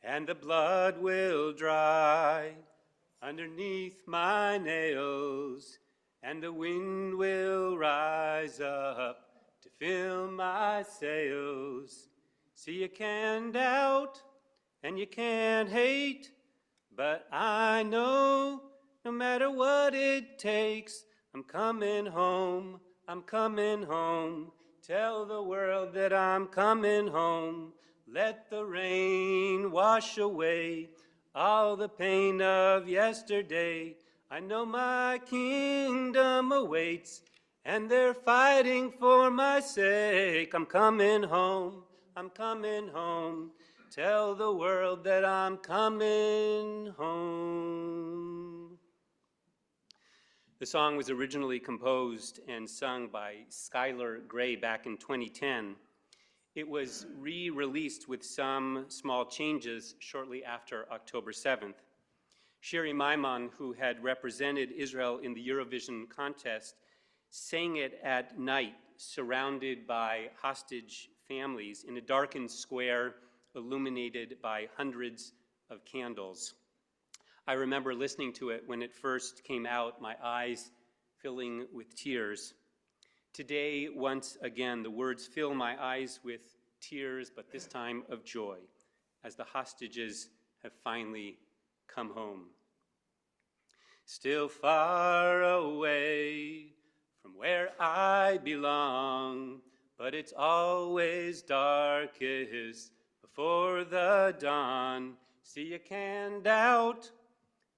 and the blood will dry underneath my nails, and the wind will rise up to fill my sails. See, you can doubt and you can hate, but I know no matter what it takes, I'm coming home, I'm coming home. Tell the world that I'm coming home. Let the rain wash away all the pain of yesterday. I know my kingdom awaits, and they're fighting for my sake. I'm coming home, I'm coming home. Tell the world that I'm coming home. The song was originally composed and sung by Skylar Gray back in 2010. It was re-released with some small changes shortly after October 7th. Shiri Maimon, who had represented Israel in the Eurovision contest, sang it at night, surrounded by hostage families in a darkened square illuminated by hundreds of candles. I remember listening to it when it first came out, my eyes filling with tears. Today, once again, the words fill my eyes with tears, but this time of joy, as the hostages have finally come home. Still far away from where I belong, but it's always darkest before the dawn. See, you can doubt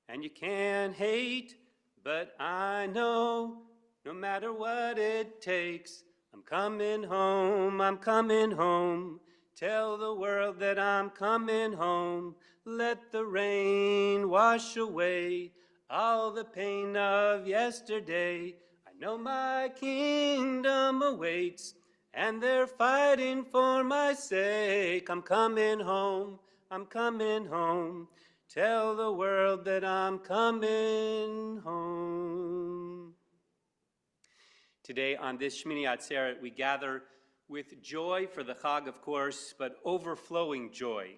and you can hate, but I know no matter what it takes, I'm coming home, I'm coming home. Tell the world that I'm coming home. Let the rain wash away all the pain of yesterday. I know my kingdom awaits, and they're fighting for my sake. I'm coming home, I'm coming home. Tell the world that I'm coming home. Today on this Shemini Atzeret, we gather with joy for the Chag, of course, but overflowing joy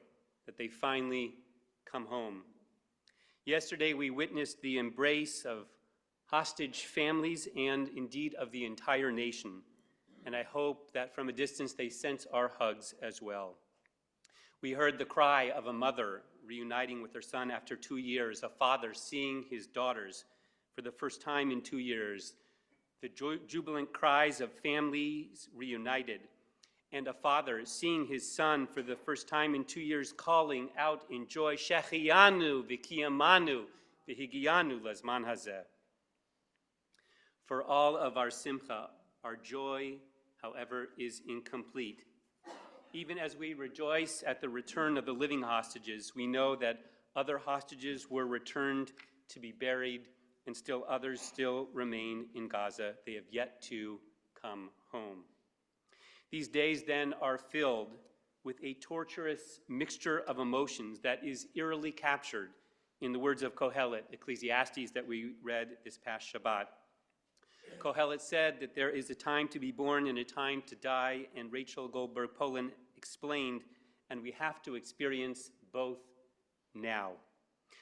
that they finally come home. Yesterday, we witnessed the embrace of hostage families and indeed of the entire nation, and I hope that from a distance they sense our hugs as well. We heard the cry of a mother reuniting with her son after 2 years, a father seeing his daughters for the first time in 2 years, the jubilant cries of families reunited, and a father seeing his son for the first time in 2 years calling out in joy, Shehecheyanu v'kiyamanu v'higiyanu lezman hazeh. For all of our simcha, our joy, however, is incomplete. Even as we rejoice at the return of the living hostages, we know that other hostages were returned to be buried, and still others still remain in Gaza. They have yet to come home. These days then are filled with a torturous mixture of emotions that is eerily captured in the words of Kohelet, Ecclesiastes, that we read this past Shabbat. Kohelet said that there is a time to be born and a time to die, and Rachel Goldberg-Polin explained, and we have to experience both now.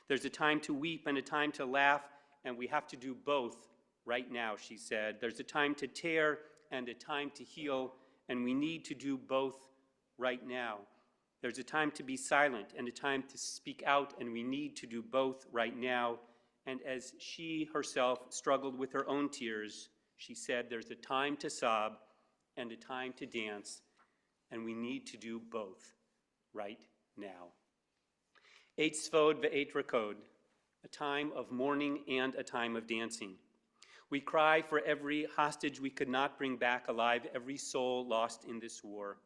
There's a time to weep and a time to laugh, and we have to do both right now, she said. There's a time to tear and a time to heal, and we need to do both right now. There's a time to be silent and a time to speak out, and we need to do both right now. And as she herself struggled with her own tears, she said, there's a time to sob and a time to dance, and we need to do both right now. Eight Svod ve'eit Rakod, a time of mourning and a time of dancing. We cry for every hostage we could not bring back alive, every soul lost in this war.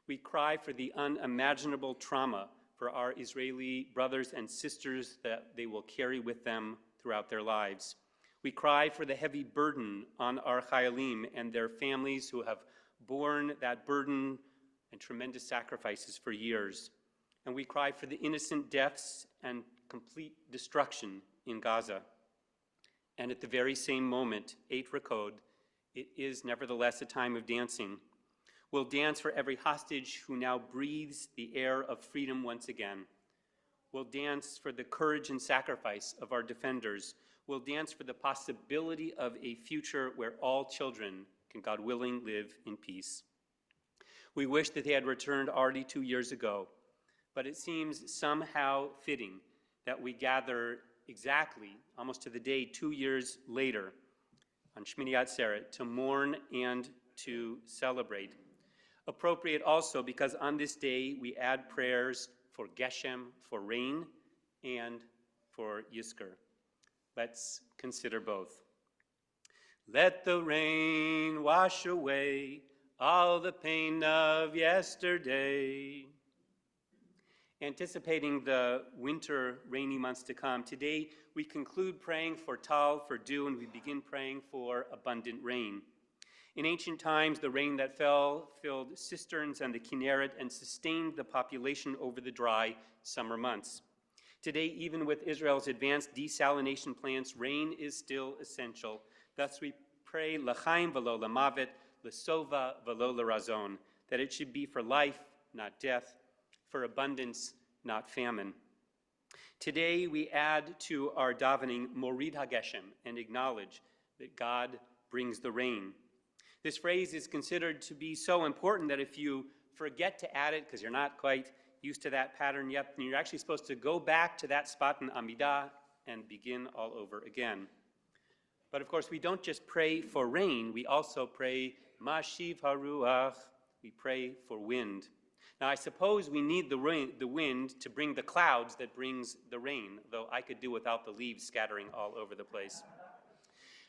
We cry for the unimaginable trauma for our Israeli brothers and sisters that they will carry with them throughout their lives. We cry for the heavy burden on our Chayalim and their families who have borne that burden and tremendous sacrifices for years. And we cry for the innocent deaths and complete destruction in Gaza. And at the very same moment, Eit Rakod, it is nevertheless a time of dancing. We'll dance for every hostage who now breathes the air of freedom once again, We'll dance for the courage and sacrifice of our defenders. We'll dance for the possibility of a future where all children can, God willing, live in peace. We wish that they had returned already 2 years ago, but it seems somehow fitting that we gather exactly, almost to the day, 2 years later, on Shemini Atzeret, to mourn and to celebrate. Appropriate also because on this day we add prayers for Geshem, for rain, and for Yizkor. Let's consider both. Let the rain wash away all the pain of yesterday. Anticipating the winter rainy months to come, today we conclude praying for tal, for dew, and we begin praying for abundant rain. In ancient times, the rain that fell filled cisterns and the Kinneret and sustained the population over the dry summer months. Today, even with Israel's advanced desalination plants, rain is still essential. Thus we pray, l'chaim v'lo l'mavet, l'sova v'lo l'razon, that it should be for life, not death, for abundance, not famine. Today, we add to our davening Morid HaGeshem and acknowledge that God brings the rain. This phrase is considered to be so important that if you forget to add it, because you're not quite used to that pattern yet, then you're actually supposed to go back to that spot in Amidah and begin all over again. But of course, we don't just pray for rain, we also pray Mashiv HaRuach, we pray for wind. Now, I suppose we need the wind to bring the clouds that brings the rain, though I could do without the leaves scattering all over the place.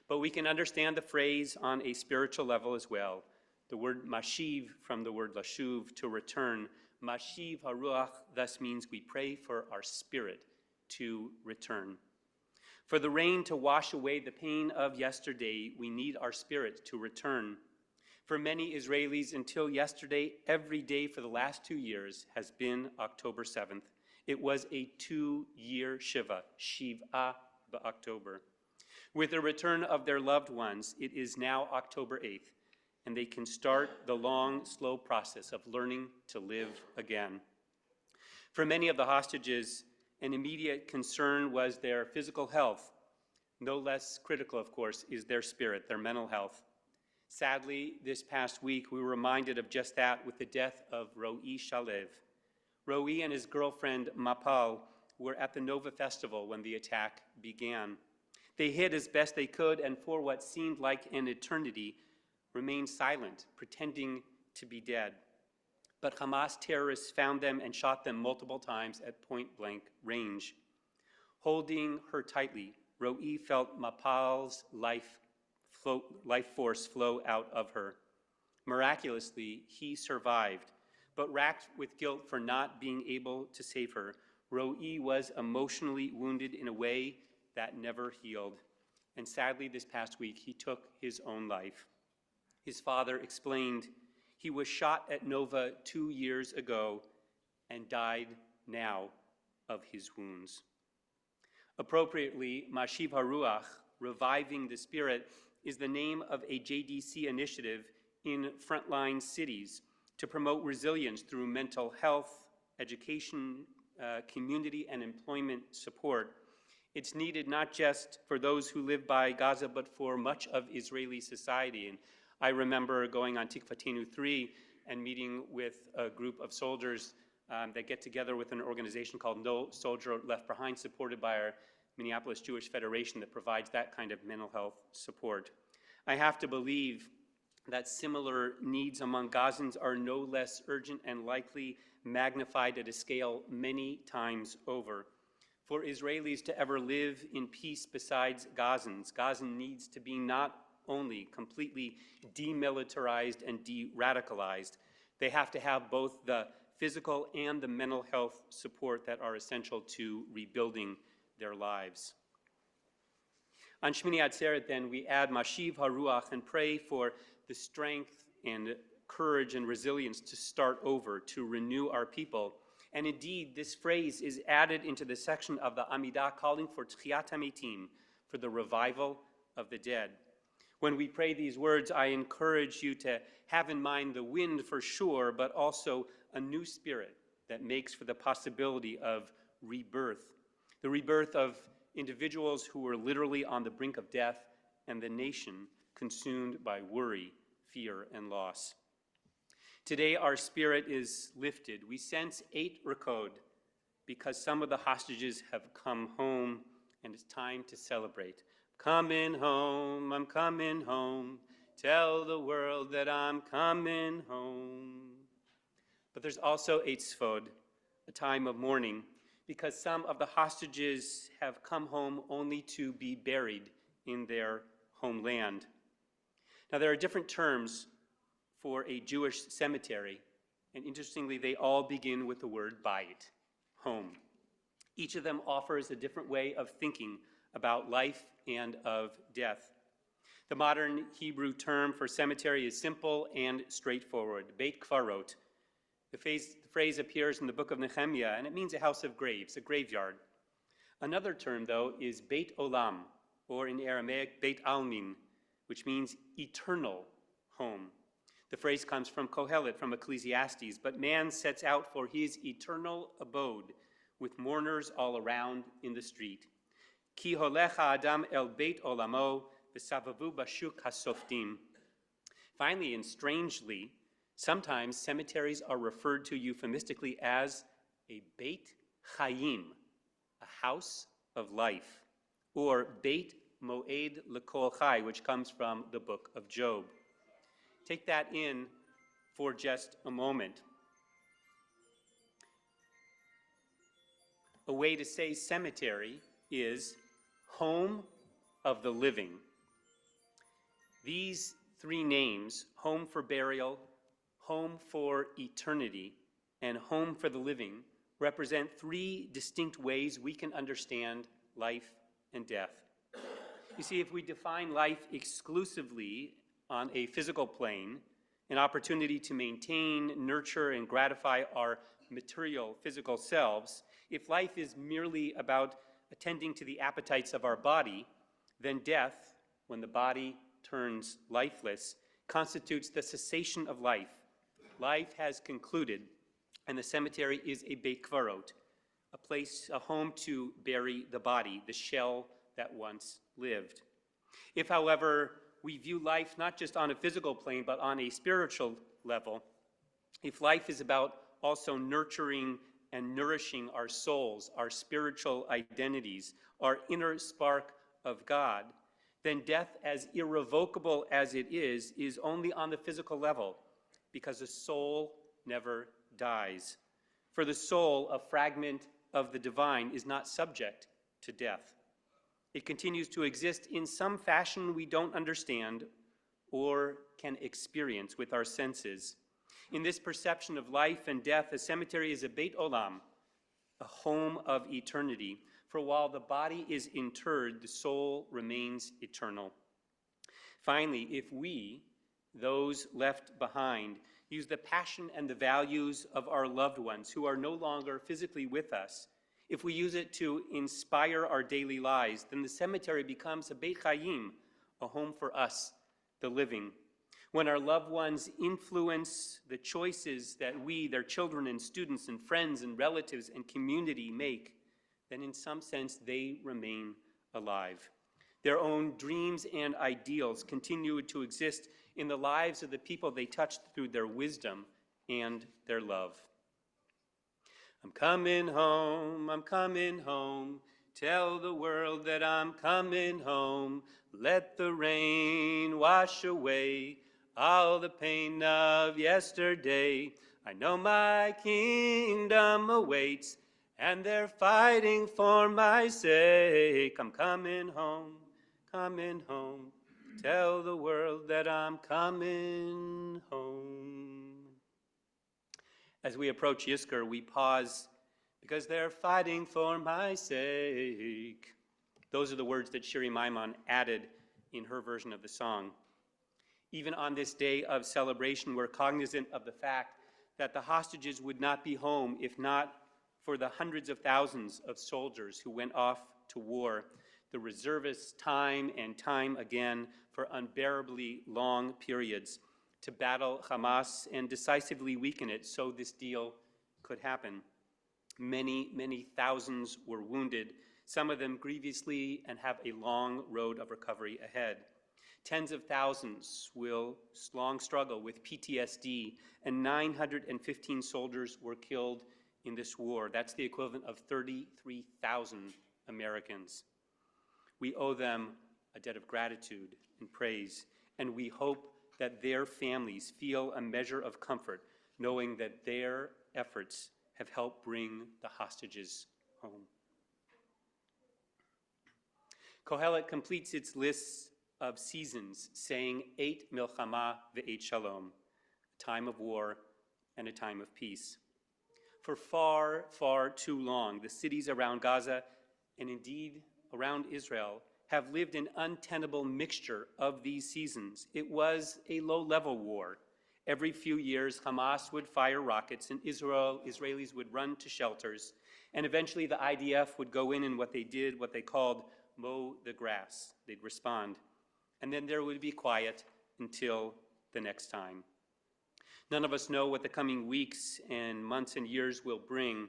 But we can understand the phrase on a spiritual level as well. The word mashiv from the word lashuv, to return. Mashiv haruach thus means we pray for our spirit to return. For the rain to wash away the pain of yesterday, we need our spirit to return. For many Israelis, until yesterday, every day for the last 2 years has been October 7th. It was a 2-year Shiva, Shiv'ah b'October. With the return of their loved ones, it is now October 8th, and they can start the long, slow process of learning to live again. For many of the hostages, an immediate concern was their physical health. No less critical, of course, is their spirit, their mental health. Sadly, this past week, we were reminded of just that with the death of Ro'i Shalev. Ro'i and his girlfriend, Mapal, were at the Nova Festival when the attack began. They hid as best they could, and for what seemed like an eternity, remained silent, pretending to be dead. But Hamas terrorists found them and shot them multiple times at point-blank range. Holding her tightly, Ro'i felt Mapal's life force flow out of her. Miraculously, he survived, but racked with guilt for not being able to save her, Ro'i was emotionally wounded in a way that never healed. And sadly, this past week, he took his own life. His father explained, he was shot at Nova 2 years ago and died now of his wounds. Appropriately, Mashiv HaRuach, reviving the spirit, is the name of a JDC initiative in frontline cities to promote resilience through mental health, education, community, and employment support. It's needed not just for those who live by Gaza, but for much of Israeli society. And I remember going on Tikvatenu 3 and meeting with a group of soldiers that get together with an organization called No Soldier Left Behind, supported by our Minneapolis Jewish Federation, that provides that kind of mental health support. I have to believe that similar needs among Gazans are no less urgent and likely magnified at a scale many times over. For Israelis to ever live in peace besides Gazans, Gaza needs to be not only completely demilitarized and de-radicalized, they have to have both the physical and the mental health support that are essential to rebuilding their lives. On Shemini Atzeret, then, we add Mashiv HaRuach and pray for the strength and courage and resilience to start over, to renew our people. And indeed, this phrase is added into the section of the Amidah calling for Tchiyat HaMetim, for the revival of the dead. When we pray these words, I encourage you to have in mind the wind for sure, but also a new spirit that makes for the possibility of rebirth, the rebirth of individuals who were literally on the brink of death and the nation consumed by worry, fear, and loss. Today, our spirit is lifted. We sense 8 Rakod because some of the hostages have come home, and it's time to celebrate. Coming home, I'm coming home. Tell the world that I'm coming home. But there's also 8 Sfod, a time of mourning, because some of the hostages have come home only to be buried in their homeland. Now, there are different terms for a Jewish cemetery, and interestingly, they all begin with the word bayit, home. Each of them offers a different way of thinking about life and of death. The modern Hebrew term for cemetery is simple and straightforward, Beit Kvarot. The phrase appears in the book of Nehemiah, and it means a house of graves, a graveyard. Another term, though, is Beit Olam, or in Aramaic, Beit Almin, which means eternal home. The phrase comes from Kohelet, from Ecclesiastes, but man sets out for his eternal abode with mourners all around in the street. Ki holecha adam el beit olamo v'savavu bashuk hasoftim. Finally, and strangely, sometimes cemeteries are referred to euphemistically as a Beit Chayim, a house of life, or Beit Moed L'Kol Chai, which comes from the book of Job. Take that in for just a moment. A way to say cemetery is home of the living. These 3 names, home for burial, home for eternity, and home for the living, represent 3 distinct ways we can understand life and death. You see, if we define life exclusively on a physical plane, an opportunity to maintain, nurture, and gratify our material physical selves, if life is merely about attending to the appetites of our body, then death, when the body turns lifeless, constitutes the cessation of life. Life has concluded, and the cemetery is a Beit Kvarot, a place, a home to bury the body, the shell that once lived. If, however, we view life not just on a physical plane, but on a spiritual level, if life is about also nurturing and nourishing our souls, our spiritual identities, our inner spark of God, then death, as irrevocable as it is only on the physical level, because the soul never dies. For the soul, a fragment of the divine, is not subject to death. It continues to exist in some fashion we don't understand or can experience with our senses. In this perception of life and death, a cemetery is a Beit Olam, a home of eternity. For while the body is interred, the soul remains eternal. Finally, if we, those left behind, use the passion and the values of our loved ones who are no longer physically with us, if we use it to inspire our daily lives, then the cemetery becomes a Beit Chayim, a home for us, the living. When our loved ones influence the choices that we, their children and students and friends and relatives and community make, then in some sense they remain alive. Their own dreams and ideals continue to exist in the lives of the people they touched through their wisdom and their love. I'm coming home, tell the world that I'm coming home. Let the rain wash away all the pain of yesterday. I know my kingdom awaits, and they're fighting for my sake. I'm coming home, tell the world that I'm coming home. As we approach Yizkor, we pause because they're fighting for my sake. Those are the words that Shiri Maimon added in her version of the song. Even on this day of celebration, we're cognizant of the fact that the hostages would not be home if not for the hundreds of thousands of soldiers who went off to war, the reservists time and time again for unbearably long periods to battle Hamas and decisively weaken it so this deal could happen. Many thousands were wounded, some of them grievously, and have a long road of recovery ahead. Tens of thousands will long struggle with PTSD, and 915 soldiers were killed in this war. That's the equivalent of 33,000 Americans. We owe them a debt of gratitude and praise, and we hope that their families feel a measure of comfort knowing that their efforts have helped bring the hostages home. Kohelet completes its list of seasons, saying 8 milchama ve'et shalom, a time of war and a time of peace. For far too long, the cities around Gaza, and indeed around Israel, have lived an untenable mixture of these seasons. It was a low-level war. Every few years, Hamas would fire rockets, and Israelis would run to shelters, and eventually the IDF would go in and what they called mow the grass. They'd respond. And then there would be quiet until the next time. None of us know what the coming weeks and months and years will bring.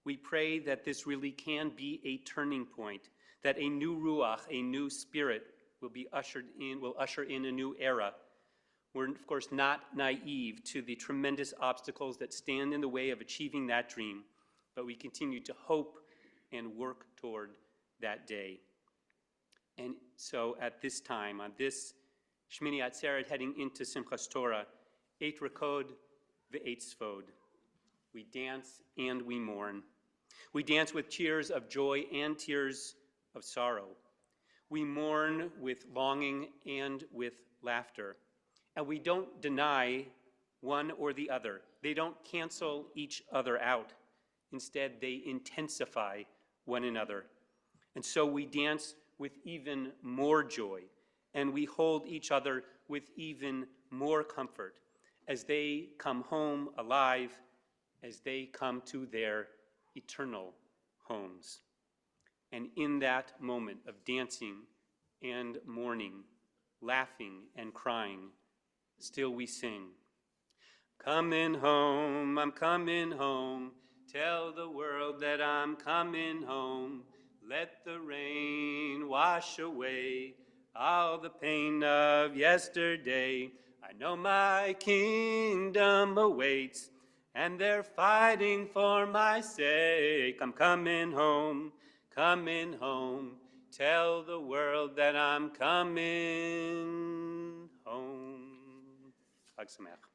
We pray that this really can be a turning point, that a new ruach, a new spirit, will usher in a new era. We're, of course, not naive to the tremendous obstacles that stand in the way of achieving that dream, but we continue to hope and work toward that day. And so at this time, on this Shemini Atzeret heading into Simchas Torah, 8 Rakod ve'et Svod, we dance and we mourn. We dance with tears of joy and tears of sorrow. We mourn with longing and with laughter. And we don't deny one or the other. They don't cancel each other out. Instead, they intensify one another. And so we dance with even more joy, and we hold each other with even more comfort as they come home alive, as they come to their eternal homes. And in that moment of dancing and mourning, laughing and crying, still we sing, "Coming home, I'm coming home, tell the world that I'm coming home. Let the rain wash away all the pain of yesterday. I know my kingdom awaits, and they're fighting for my sake. I'm coming home, tell the world that I'm coming home." Chag Sameach.